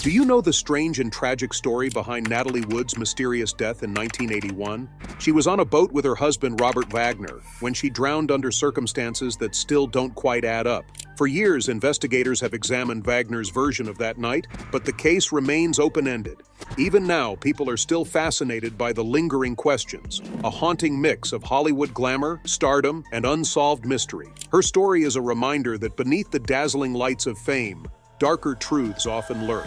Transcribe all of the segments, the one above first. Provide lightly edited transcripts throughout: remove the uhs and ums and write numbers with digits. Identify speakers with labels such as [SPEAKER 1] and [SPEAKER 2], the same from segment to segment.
[SPEAKER 1] Do you know the strange and tragic story behind Natalie Wood's mysterious death in 1981? She was on a boat with her husband, Robert Wagner, when she drowned under circumstances that still don't quite add up. For years, investigators have examined Wagner's version of that night, but the case remains open-ended. Even now, people are still fascinated by the lingering questions, a haunting mix of Hollywood glamour, stardom, and unsolved mystery. Her story is a reminder that beneath the dazzling lights of fame, darker truths often lurk.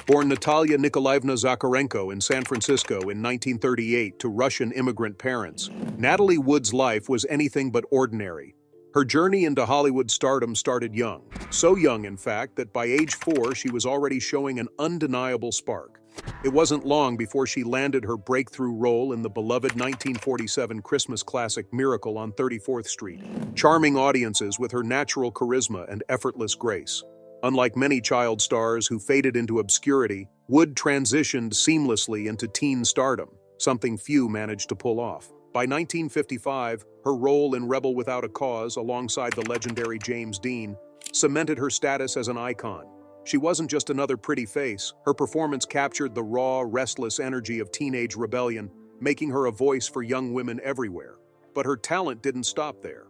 [SPEAKER 1] Born Natalia Nikolaevna Zakharenko in San Francisco in 1938 to Russian immigrant parents, Natalie Wood's life was anything but ordinary. Her journey into Hollywood stardom started young. So young, in fact, that by age 4 she was already showing an undeniable spark. It wasn't long before she landed her breakthrough role in the beloved 1947 Christmas classic Miracle on 34th Street, charming audiences with her natural charisma and effortless grace. Unlike many child stars who faded into obscurity, Wood transitioned seamlessly into teen stardom, something few managed to pull off. By 1955, her role in Rebel Without a Cause, alongside the legendary James Dean, cemented her status as an icon. She wasn't just another pretty face. Her performance captured the raw, restless energy of teenage rebellion, making her a voice for young women everywhere. But her talent didn't stop there.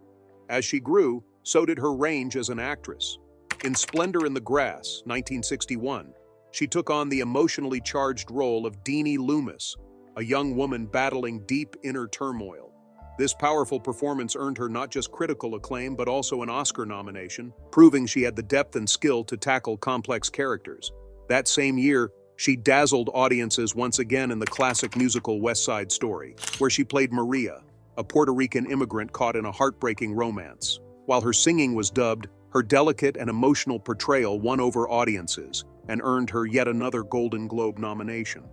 [SPEAKER 1] As she grew, so did her range as an actress. In Splendor in the Grass, 1961, she took on the emotionally charged role of Deanie Loomis, a young woman battling deep inner turmoil. This powerful performance earned her not just critical acclaim but also an Oscar nomination, proving she had the depth and skill to tackle complex characters. That same year, she dazzled audiences once again in the classic musical West Side Story, where she played Maria, a Puerto Rican immigrant caught in a heartbreaking romance. While her singing was dubbed, her delicate and emotional portrayal won over audiences and earned her yet another Golden Globe nomination.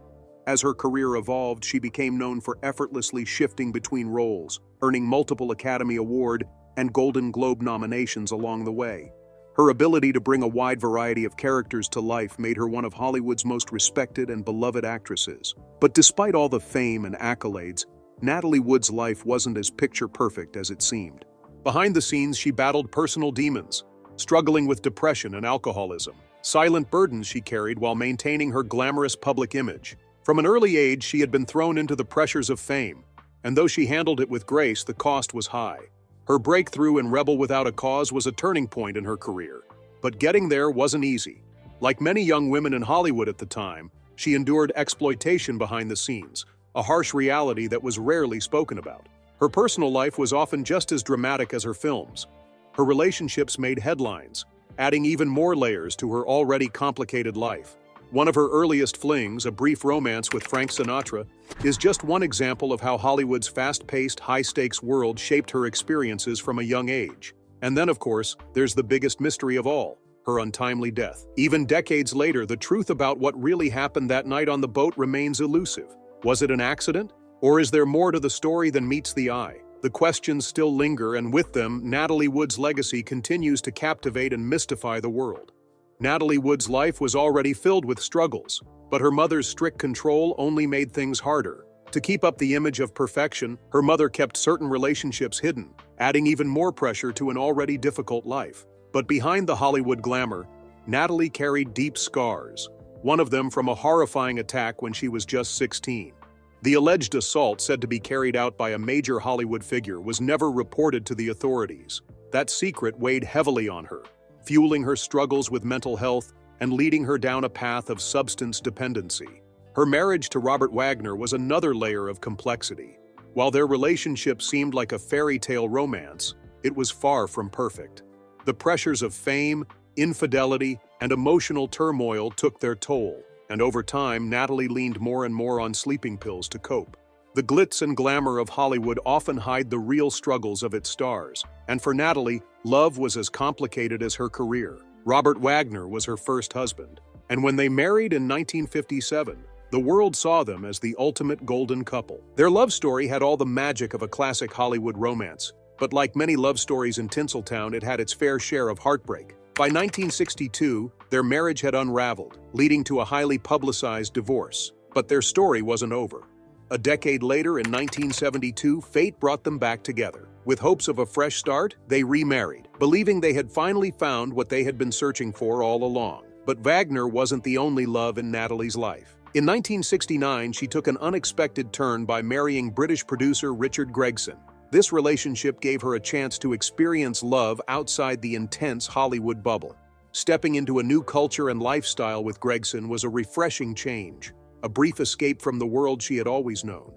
[SPEAKER 1] As her career evolved, she became known for effortlessly shifting between roles, earning multiple Academy Award and Golden Globe nominations along the way. Her ability to bring a wide variety of characters to life made her one of Hollywood's most respected and beloved actresses. But despite all the fame and accolades, Natalie Wood's life wasn't as picture-perfect as it seemed. Behind the scenes, she battled personal demons, struggling with depression and alcoholism, silent burdens she carried while maintaining her glamorous public image. From an early age, she had been thrown into the pressures of fame, and though she handled it with grace, the cost was high. Her breakthrough in Rebel Without a Cause was a turning point in her career, but getting there wasn't easy. Like many young women in Hollywood at the time, she endured exploitation behind the scenes, a harsh reality that was rarely spoken about. Her personal life was often just as dramatic as her films. Her relationships made headlines, adding even more layers to her already complicated life. One of her earliest flings, a brief romance with Frank Sinatra, is just one example of how Hollywood's fast-paced, high-stakes world shaped her experiences from a young age. And then, of course, there's the biggest mystery of all, her untimely death. Even decades later, the truth about what really happened that night on the boat remains elusive. Was it an accident? Or is there more to the story than meets the eye? The questions still linger, and with them, Natalie Wood's legacy continues to captivate and mystify the world. Natalie Wood's life was already filled with struggles, but her mother's strict control only made things harder. To keep up the image of perfection, her mother kept certain relationships hidden, adding even more pressure to an already difficult life. But behind the Hollywood glamour, Natalie carried deep scars, one of them from a horrifying attack when she was just 16. The alleged assault, said to be carried out by a major Hollywood figure, was never reported to the authorities. That secret weighed heavily on her, fueling her struggles with mental health and leading her down a path of substance dependency. Her marriage to Robert Wagner was another layer of complexity. While their relationship seemed like a fairy tale romance, it was far from perfect. The pressures of fame, infidelity, and emotional turmoil took their toll, and over time, Natalie leaned more and more on sleeping pills to cope. The glitz and glamour of Hollywood often hide the real struggles of its stars, and for Natalie, love was as complicated as her career. Robert Wagner was her first husband, and when they married in 1957, the world saw them as the ultimate golden couple. Their love story had all the magic of a classic Hollywood romance, but like many love stories in Tinseltown, it had its fair share of heartbreak. By 1962, their marriage had unraveled, leading to a highly publicized divorce. But their story wasn't over. A decade later, in 1972, fate brought them back together. With hopes of a fresh start, they remarried, believing they had finally found what they had been searching for all along. But Wagner wasn't the only love in Natalie's life. In 1969, she took an unexpected turn by marrying British producer Richard Gregson. This relationship gave her a chance to experience love outside the intense Hollywood bubble. Stepping into a new culture and lifestyle with Gregson was a refreshing change, a brief escape from the world she had always known.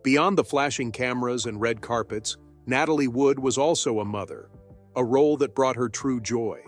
[SPEAKER 1] Beyond the flashing cameras and red carpets, Natalie Wood was also a mother, a role that brought her true joy.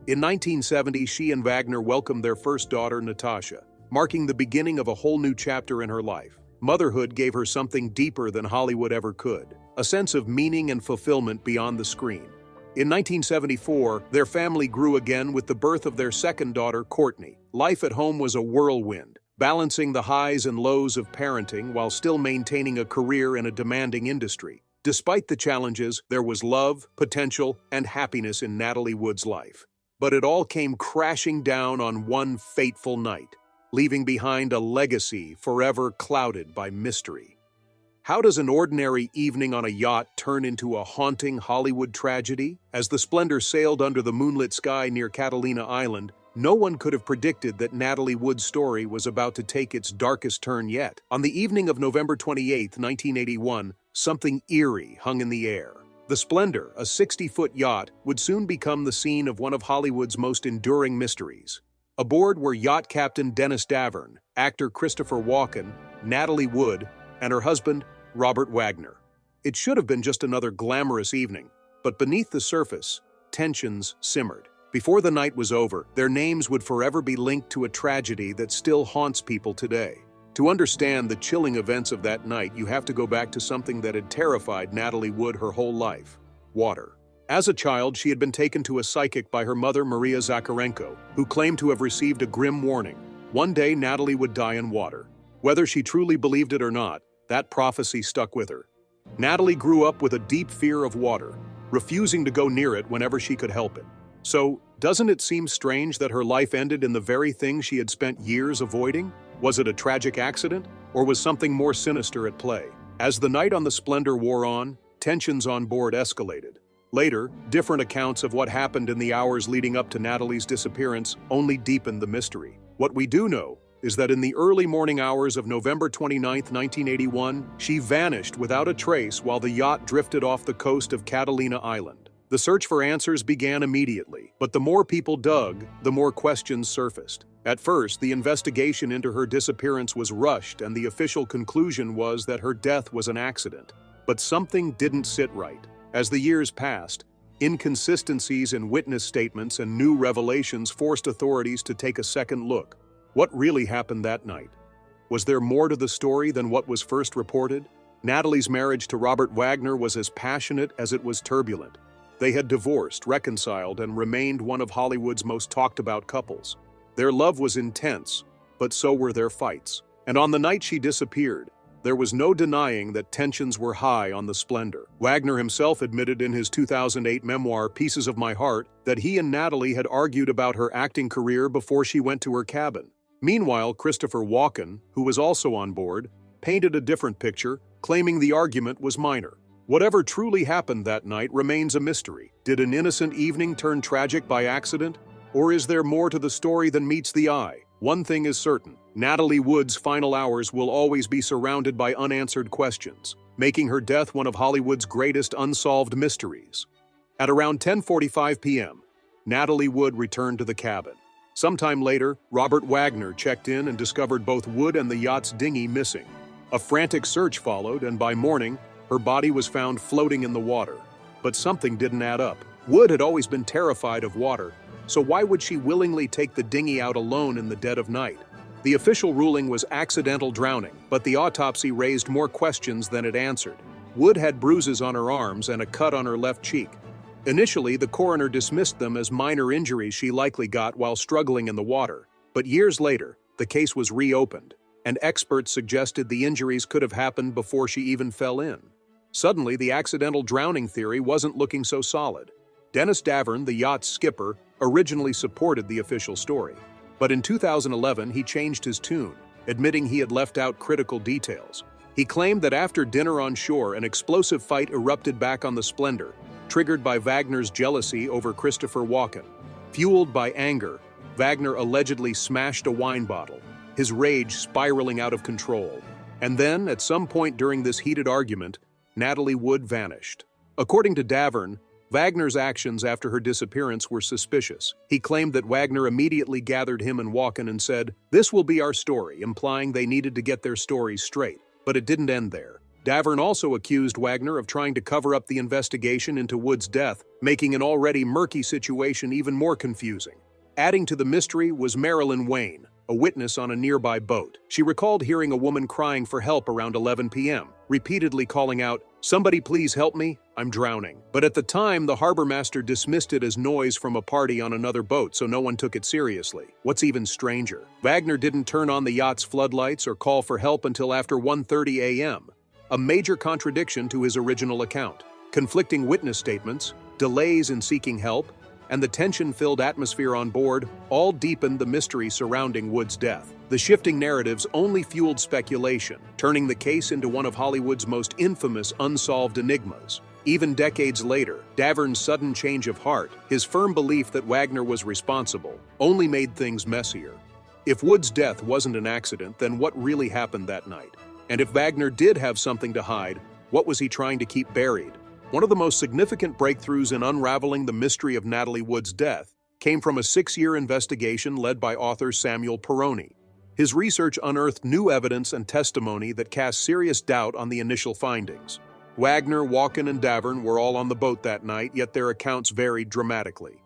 [SPEAKER 1] In 1970, she and Wagner welcomed their first daughter, Natasha, marking the beginning of a whole new chapter in her life. Motherhood gave her something deeper than Hollywood ever could, a sense of meaning and fulfillment beyond the screen. In 1974, their family grew again with the birth of their second daughter, Courtney. Life at home was a whirlwind, balancing the highs and lows of parenting while still maintaining a career in a demanding industry. Despite the challenges, there was love, potential, and happiness in Natalie Wood's life. But it all came crashing down on one fateful night, leaving behind a legacy forever clouded by mystery. How does an ordinary evening on a yacht turn into a haunting Hollywood tragedy? As the Splendor sailed under the moonlit sky near Catalina Island, no one could have predicted that Natalie Wood's story was about to take its darkest turn yet. On the evening of November 28, 1981, something eerie hung in the air. The Splendor, a 60-foot yacht, would soon become the scene of one of Hollywood's most enduring mysteries. Aboard were yacht captain Dennis Davern, actor Christopher Walken, Natalie Wood, and her husband, Robert Wagner. It should have been just another glamorous evening, but beneath the surface, tensions simmered. Before the night was over, their names would forever be linked to a tragedy that still haunts people today. To understand the chilling events of that night, you have to go back to something that had terrified Natalie Wood her whole life: water. As a child, she had been taken to a psychic by her mother, Maria Zakharenko, who claimed to have received a grim warning. One day, Natalie would die in water. Whether she truly believed it or not, that prophecy stuck with her. Natalie grew up with a deep fear of water, refusing to go near it whenever she could help it. So, doesn't it seem strange that her life ended in the very thing she had spent years avoiding? Was it a tragic accident, or was something more sinister at play? As the night on the Splendor wore on, tensions on board escalated. Later, different accounts of what happened in the hours leading up to Natalie's disappearance only deepened the mystery. What we do know is that in the early morning hours of November 29, 1981, she vanished without a trace while the yacht drifted off the coast of Catalina Island. The search for answers began immediately, but the more people dug, the more questions surfaced. At first, the investigation into her disappearance was rushed, and the official conclusion was that her death was an accident. But something didn't sit right. As the years passed, inconsistencies in witness statements and new revelations forced authorities to take a second look. What really happened that night? Was there more to the story than what was first reported? Natalie's marriage to Robert Wagner was as passionate as it was turbulent. They had divorced, reconciled, and remained one of Hollywood's most talked-about couples. Their love was intense, but so were their fights. And on the night she disappeared, there was no denying that tensions were high on the Splendor. Wagner himself admitted in his 2008 memoir, Pieces of My Heart, that he and Natalie had argued about her acting career before she went to her cabin. Meanwhile, Christopher Walken, who was also on board, painted a different picture, claiming the argument was minor. Whatever truly happened that night remains a mystery. Did an innocent evening turn tragic by accident? Or is there more to the story than meets the eye? One thing is certain: Natalie Wood's final hours will always be surrounded by unanswered questions, making her death one of Hollywood's greatest unsolved mysteries. At around 10:45 p.m., Natalie Wood returned to the cabin. Sometime later, Robert Wagner checked in and discovered both Wood and the yacht's dinghy missing. A frantic search followed, and by morning, her body was found floating in the water. But something didn't add up. Wood had always been terrified of water, so why would she willingly take the dinghy out alone in the dead of night? The official ruling was accidental drowning, but the autopsy raised more questions than it answered. Wood had bruises on her arms and a cut on her left cheek. Initially, the coroner dismissed them as minor injuries she likely got while struggling in the water. But years later, the case was reopened, and experts suggested the injuries could have happened before she even fell in. Suddenly, the accidental drowning theory wasn't looking so solid. Dennis Davern, the yacht's skipper, originally supported the official story. But in 2011, he changed his tune, admitting he had left out critical details. He claimed that after dinner on shore, an explosive fight erupted back on the Splendor, triggered by Wagner's jealousy over Christopher Walken. Fueled by anger, Wagner allegedly smashed a wine bottle, his rage spiraling out of control. And then, at some point during this heated argument, Natalie Wood vanished. According to Davern, Wagner's actions after her disappearance were suspicious. He claimed that Wagner immediately gathered him and Walken and said, "This will be our story," implying they needed to get their stories straight. But it didn't end there. Davern also accused Wagner of trying to cover up the investigation into Wood's death, making an already murky situation even more confusing. Adding to the mystery was Marilyn Wayne, a witness on a nearby boat. She recalled hearing a woman crying for help around 11 p.m., repeatedly calling out, "Somebody please help me, I'm drowning." But at the time, the harbor master dismissed it as noise from a party on another boat, so no one took it seriously. What's even stranger, Wagner didn't turn on the yacht's floodlights or call for help until after 1:30 a.m., a major contradiction to his original account. Conflicting witness statements, delays in seeking help, and the tension-filled atmosphere on board all deepened the mystery surrounding Wood's death. The shifting narratives only fueled speculation, turning the case into one of Hollywood's most infamous unsolved enigmas. Even decades later, Davern's sudden change of heart, his firm belief that Wagner was responsible, only made things messier. If Wood's death wasn't an accident, then what really happened that night? And if Wagner did have something to hide, what was he trying to keep buried? One of the most significant breakthroughs in unraveling the mystery of Natalie Wood's death came from a 6-year investigation led by author Samuel Perrone. His research unearthed new evidence and testimony that cast serious doubt on the initial findings. Wagner, Walken, and Davern were all on the boat that night, yet their accounts varied dramatically.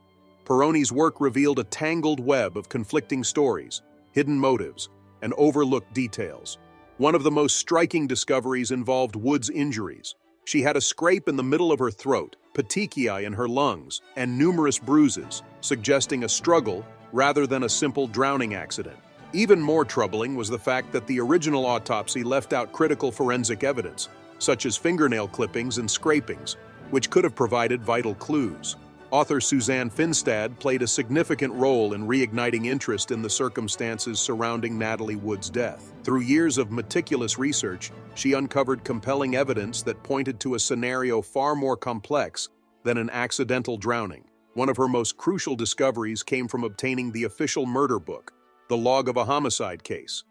[SPEAKER 1] Perrone's work revealed a tangled web of conflicting stories, hidden motives, and overlooked details. One of the most striking discoveries involved Wood's injuries. She had a scrape in the middle of her throat, petechiae in her lungs, and numerous bruises, suggesting a struggle rather than a simple drowning accident. Even more troubling was the fact that the original autopsy left out critical forensic evidence, such as fingernail clippings and scrapings, which could have provided vital clues. Author Suzanne Finstad played a significant role in reigniting interest in the circumstances surrounding Natalie Wood's death. Through years of meticulous research, she uncovered compelling evidence that pointed to a scenario far more complex than an accidental drowning. One of her most crucial discoveries came from obtaining the official murder book, The Log of a Homicide Case,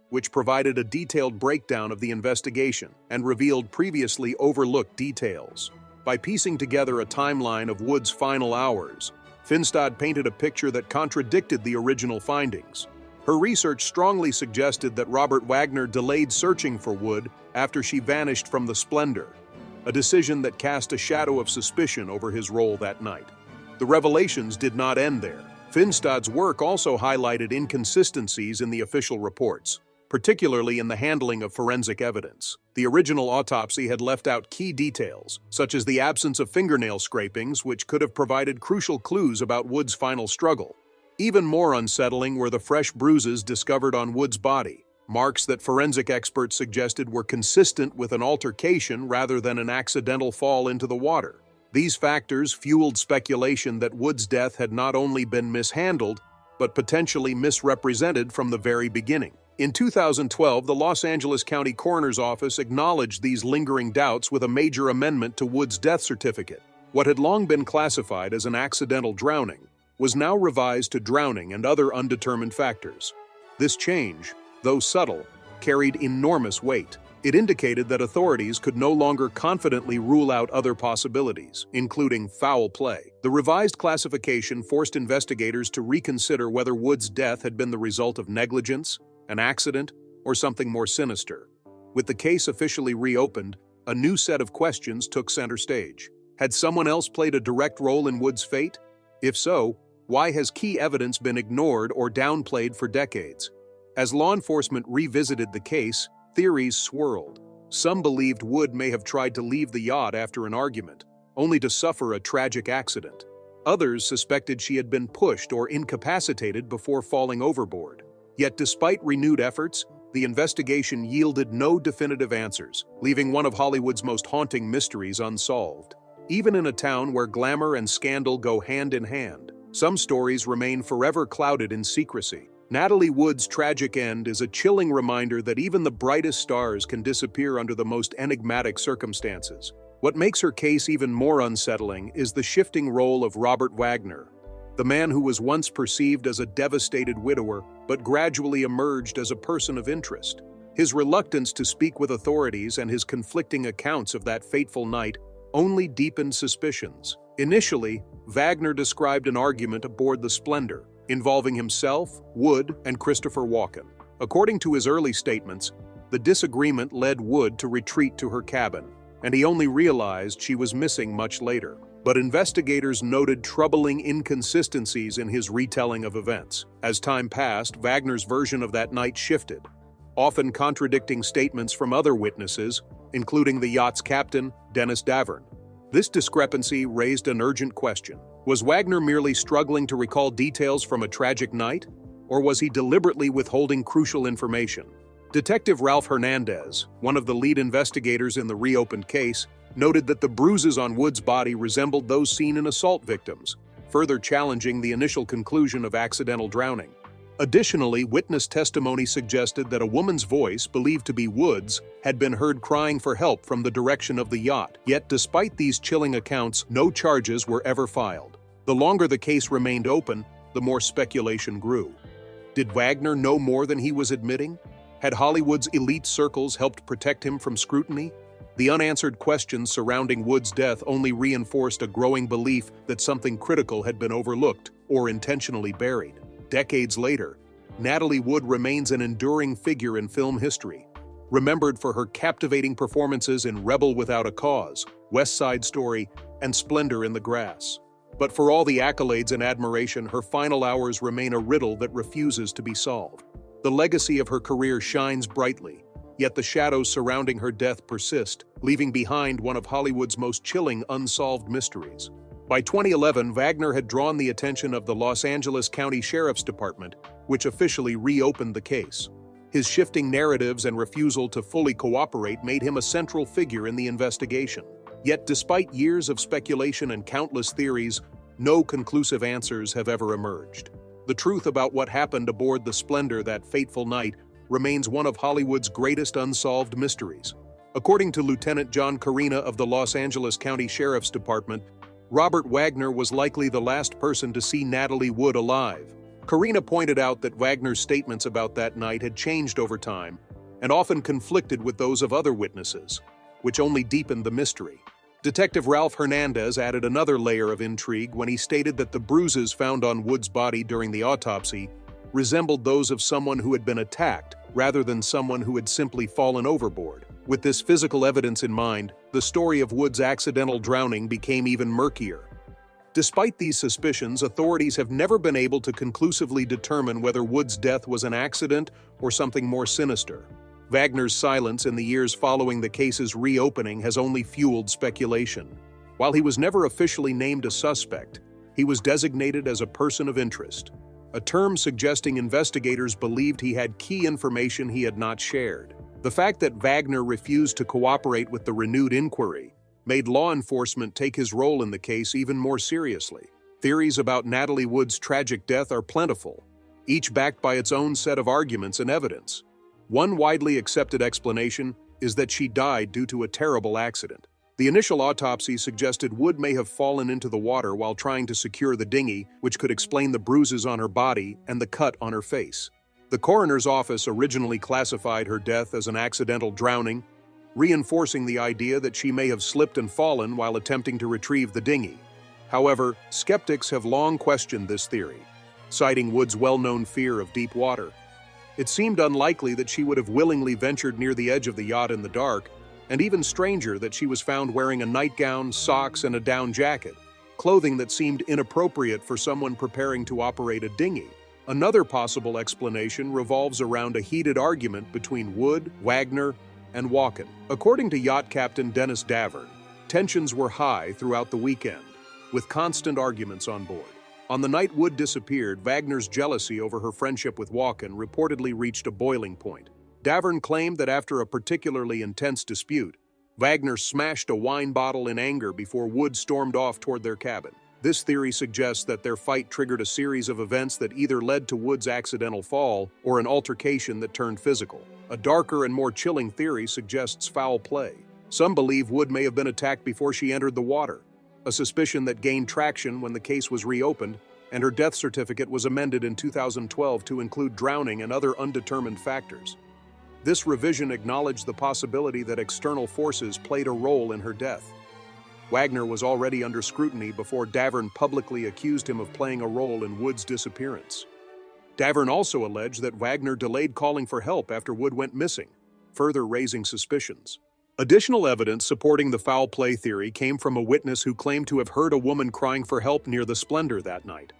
[SPEAKER 1] which provided a detailed breakdown of the investigation and revealed previously overlooked details. By piecing together a timeline of Wood's final hours, Finstad painted a picture that contradicted the original findings. Her research strongly suggested that Robert Wagner delayed searching for Wood after she vanished from the Splendor, a decision that cast a shadow of suspicion over his role that night. The revelations did not end there. Finstad's work also highlighted inconsistencies in the official reports, particularly in the handling of forensic evidence. The original autopsy had left out key details, such as the absence of fingernail scrapings, which could have provided crucial clues about Wood's final struggle. Even more unsettling were the fresh bruises discovered on Wood's body, marks that forensic experts suggested were consistent with an altercation rather than an accidental fall into the water. These factors fueled speculation that Wood's death had not only been mishandled, but potentially misrepresented from the very beginning. In 2012, the Los Angeles County Coroner's Office acknowledged these lingering doubts with a major amendment to Wood's death certificate. What had long been classified as an accidental drowning was now revised to drowning and other undetermined factors. This change, though subtle, carried enormous weight. It indicated that authorities could no longer confidently rule out other possibilities, including foul play. The revised classification forced investigators to reconsider whether Wood's death had been the result of negligence, an accident, or something more sinister. With the case officially reopened, a new set of questions took center stage. Had someone else played a direct role in Wood's fate? If so, why has key evidence been ignored or downplayed for decades? As law enforcement revisited the case, theories swirled. Some believed Wood may have tried to leave the yacht after an argument, only to suffer a tragic accident. Others suspected she had been pushed or incapacitated before falling overboard. Yet despite renewed efforts, the investigation yielded no definitive answers, leaving one of Hollywood's most haunting mysteries unsolved. Even in a town where glamour and scandal go hand in hand, some stories remain forever clouded in secrecy. Natalie Wood's tragic end is a chilling reminder that even the brightest stars can disappear under the most enigmatic circumstances. What makes her case even more unsettling is the shifting role of Robert Wagner. The man who was once perceived as a devastated widower, but gradually emerged as a person of interest. His reluctance to speak with authorities and his conflicting accounts of that fateful night only deepened suspicions. Initially, Wagner described an argument aboard the Splendor, involving himself, Wood, and Christopher Walken. According to his early statements, the disagreement led Wood to retreat to her cabin, and he only realized she was missing much later. But investigators noted troubling inconsistencies in his retelling of events. As time passed, Wagner's version of that night shifted, often contradicting statements from other witnesses, including the yacht's captain, Dennis Davern. This discrepancy raised an urgent question. Was Wagner merely struggling to recall details from a tragic night, or was he deliberately withholding crucial information? Detective Ralph Hernandez, one of the lead investigators in the reopened case, noted that the bruises on Wood's body resembled those seen in assault victims, further challenging the initial conclusion of accidental drowning. Additionally, witness testimony suggested that a woman's voice, believed to be Wood's, had been heard crying for help from the direction of the yacht. Yet, despite these chilling accounts, no charges were ever filed. The longer the case remained open, the more speculation grew. Did Wagner know more than he was admitting? Had Hollywood's elite circles helped protect him from scrutiny? The unanswered questions surrounding Wood's death only reinforced a growing belief that something critical had been overlooked or intentionally buried. Decades later, Natalie Wood remains an enduring figure in film history, remembered for her captivating performances in Rebel Without a Cause, West Side Story, and Splendor in the Grass. But for all the accolades and admiration, her final hours remain a riddle that refuses to be solved. The legacy of her career shines brightly, yet the shadows surrounding her death persist, leaving behind one of Hollywood's most chilling unsolved mysteries. By 2011, Wagner had drawn the attention of the Los Angeles County Sheriff's Department, which officially reopened the case. His shifting narratives and refusal to fully cooperate made him a central figure in the investigation. Yet, despite years of speculation and countless theories, no conclusive answers have ever emerged. The truth about what happened aboard the Splendor that fateful night remains one of Hollywood's greatest unsolved mysteries. According to Lieutenant John Carina of the Los Angeles County Sheriff's Department, Robert Wagner was likely the last person to see Natalie Wood alive. Carina pointed out that Wagner's statements about that night had changed over time and often conflicted with those of other witnesses, which only deepened the mystery. Detective Ralph Hernandez added another layer of intrigue when he stated that the bruises found on Wood's body during the autopsy resembled those of someone who had been attacked rather than someone who had simply fallen overboard. With this physical evidence in mind, the story of Wood's accidental drowning became even murkier. Despite these suspicions, authorities have never been able to conclusively determine whether Wood's death was an accident or something more sinister. Wagner's silence in the years following the case's reopening has only fueled speculation. While he was never officially named a suspect, he was designated as a person of interest, a term suggesting investigators believed he had key information he had not shared. The fact that Wagner refused to cooperate with the renewed inquiry made law enforcement take his role in the case even more seriously. Theories about Natalie Wood's tragic death are plentiful, each backed by its own set of arguments and evidence. One widely accepted explanation is that she died due to a terrible accident. The initial autopsy suggested Wood may have fallen into the water while trying to secure the dinghy, which could explain the bruises on her body and the cut on her face. The coroner's office originally classified her death as an accidental drowning, reinforcing the idea that she may have slipped and fallen while attempting to retrieve the dinghy. However, skeptics have long questioned this theory, citing Wood's well-known fear of deep water. It seemed unlikely that she would have willingly ventured near the edge of the yacht in the dark, and even stranger that she was found wearing a nightgown, socks, and a down jacket, clothing that seemed inappropriate for someone preparing to operate a dinghy. Another possible explanation revolves around a heated argument between Wood, Wagner, and Walken. According to yacht captain Dennis Davern, tensions were high throughout the weekend, with constant arguments on board. On the night Wood disappeared, Wagner's jealousy over her friendship with Walken reportedly reached a boiling point. Davern claimed that after a particularly intense dispute, Wagner smashed a wine bottle in anger before Wood stormed off toward their cabin. This theory suggests that their fight triggered a series of events that either led to Wood's accidental fall or an altercation that turned physical. A darker and more chilling theory suggests foul play. Some believe Wood may have been attacked before she entered the water, a suspicion that gained traction when the case was reopened and her death certificate was amended in 2012 to include drowning and other undetermined factors. This revision acknowledged the possibility that external forces played a role in her death. Wagner was already under scrutiny before Davern publicly accused him of playing a role in Wood's disappearance. Davern also alleged that Wagner delayed calling for help after Wood went missing, further raising suspicions. Additional evidence supporting the foul play theory came from a witness who claimed to have heard a woman crying for help near the Splendor that night.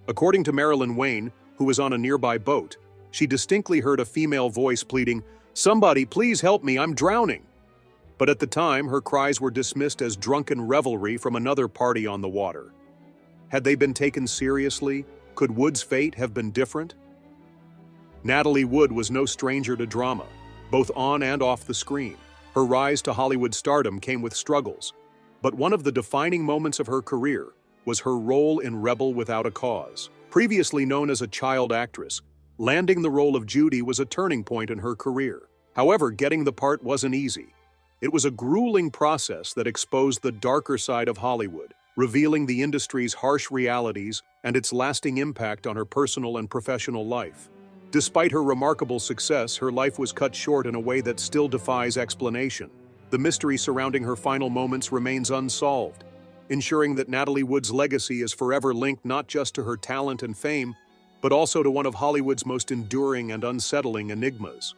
[SPEAKER 1] According to Marilyn Wayne, who was on a nearby boat, she distinctly heard a female voice pleading, "Somebody, please help me, I'm drowning." But at the time, her cries were dismissed as drunken revelry from another party on the water. Had they been taken seriously, could Wood's fate have been different? Natalie Wood was no stranger to drama, both on and off the screen. Her rise to Hollywood stardom came with struggles, but one of the defining moments of her career was her role in Rebel Without a Cause. Previously known as a child actress, landing the role of Judy was a turning point in her career. However, getting the part wasn't easy. It was a grueling process that exposed the darker side of Hollywood, revealing the industry's harsh realities and its lasting impact on her personal and professional life. Despite her remarkable success, her life was cut short in a way that still defies explanation. The mystery surrounding her final moments remains unsolved, ensuring that Natalie Wood's legacy is forever linked not just to her talent and fame, but also to one of Hollywood's most enduring and unsettling enigmas.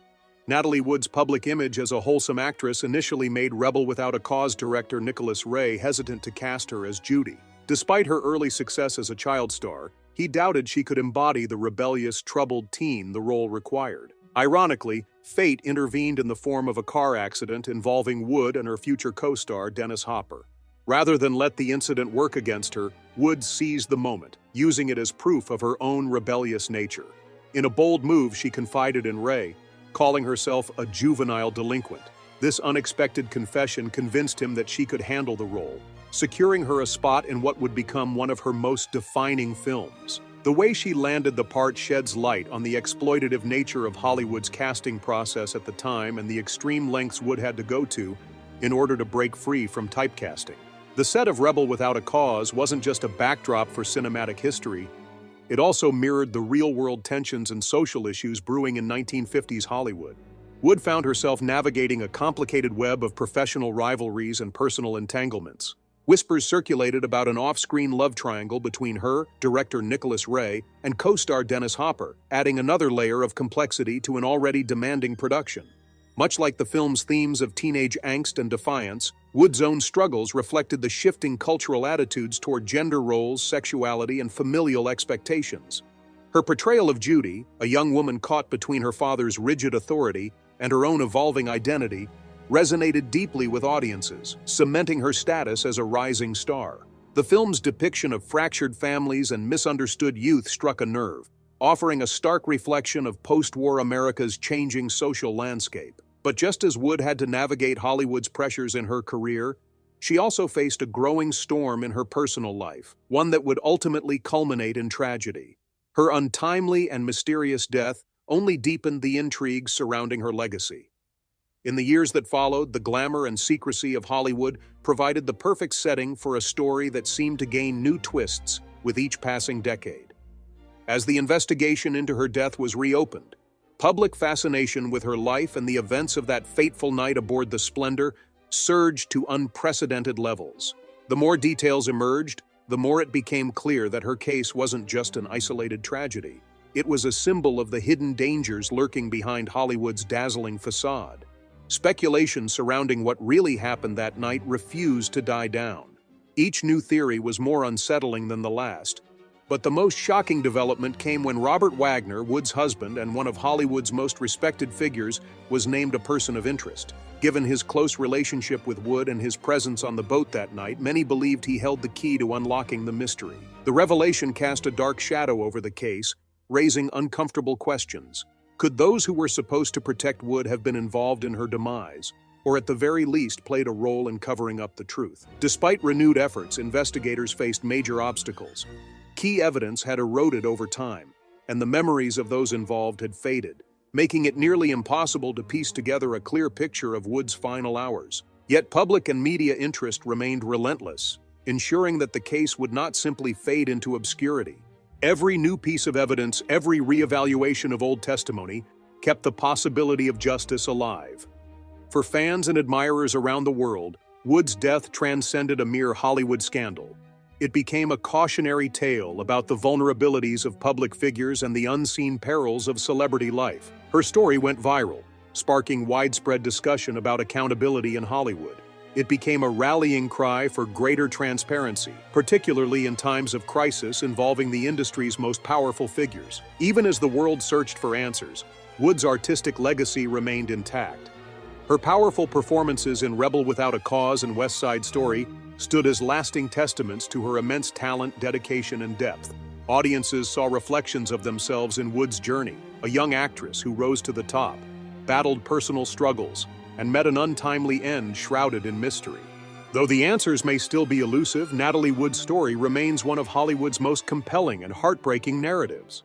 [SPEAKER 1] Natalie Wood's public image as a wholesome actress initially made Rebel Without a Cause director Nicholas Ray hesitant to cast her as Judy. Despite her early success as a child star, he doubted she could embody the rebellious, troubled teen the role required. Ironically, fate intervened in the form of a car accident involving Wood and her future co-star Dennis Hopper. Rather than let the incident work against her, Wood seized the moment, using it as proof of her own rebellious nature. In a bold move, she confided in Ray, calling herself a juvenile delinquent. This unexpected confession convinced him that she could handle the role, securing her a spot in what would become one of her most defining films. The way she landed the part sheds light on the exploitative nature of Hollywood's casting process at the time and the extreme lengths Wood had to go to in order to break free from typecasting. The set of Rebel Without a Cause wasn't just a backdrop for cinematic history, it also mirrored the real-world tensions and social issues brewing in 1950s Hollywood. Wood found herself navigating a complicated web of professional rivalries and personal entanglements. Whispers circulated about an off-screen love triangle between her, director Nicholas Ray, and co-star Dennis Hopper, adding another layer of complexity to an already demanding production. Much like the film's themes of teenage angst and defiance, Wood's own struggles reflected the shifting cultural attitudes toward gender roles, sexuality, and familial expectations. Her portrayal of Judy, a young woman caught between her father's rigid authority and her own evolving identity, resonated deeply with audiences, cementing her status as a rising star. The film's depiction of fractured families and misunderstood youth struck a nerve, offering a stark reflection of post-war America's changing social landscape. But just as Wood had to navigate Hollywood's pressures in her career, she also faced a growing storm in her personal life, one that would ultimately culminate in tragedy. Her untimely and mysterious death only deepened the intrigue surrounding her legacy. In the years that followed, the glamour and secrecy of Hollywood provided the perfect setting for a story that seemed to gain new twists with each passing decade. As the investigation into her death was reopened, public fascination with her life and the events of that fateful night aboard the Splendor surged to unprecedented levels. The more details emerged, the more it became clear that her case wasn't just an isolated tragedy. It was a symbol of the hidden dangers lurking behind Hollywood's dazzling facade. Speculation surrounding what really happened that night refused to die down. Each new theory was more unsettling than the last, but the most shocking development came when Robert Wagner, Wood's husband and one of Hollywood's most respected figures, was named a person of interest. Given his close relationship with Wood and his presence on the boat that night, many believed he held the key to unlocking the mystery. The revelation cast a dark shadow over the case, raising uncomfortable questions. Could those who were supposed to protect Wood have been involved in her demise, or at the very least played a role in covering up the truth? Despite renewed efforts, investigators faced major obstacles. Key evidence had eroded over time, and the memories of those involved had faded, making it nearly impossible to piece together a clear picture of Wood's final hours. Yet public and media interest remained relentless. ensuring that the case would not simply fade into obscurity. Every new piece of evidence, every reevaluation of old testimony, kept the possibility of justice alive. For fans and admirers around the world, Wood's death transcended a mere Hollywood scandal. It became a cautionary tale about the vulnerabilities of public figures and the unseen perils of celebrity life. Her story went viral, sparking widespread discussion about accountability in Hollywood. It became a rallying cry for greater transparency, particularly in times of crisis involving the industry's most powerful figures. Even as the world searched for answers, Wood's artistic legacy remained intact. Her powerful performances in Rebel Without a Cause and West Side Story stood as lasting testaments to her immense talent, dedication, and depth. Audiences saw reflections of themselves in Wood's journey, a young actress who rose to the top, battled personal struggles, and met an untimely end shrouded in mystery. Though the answers may still be elusive, Natalie Wood's story remains one of Hollywood's most compelling and heartbreaking narratives.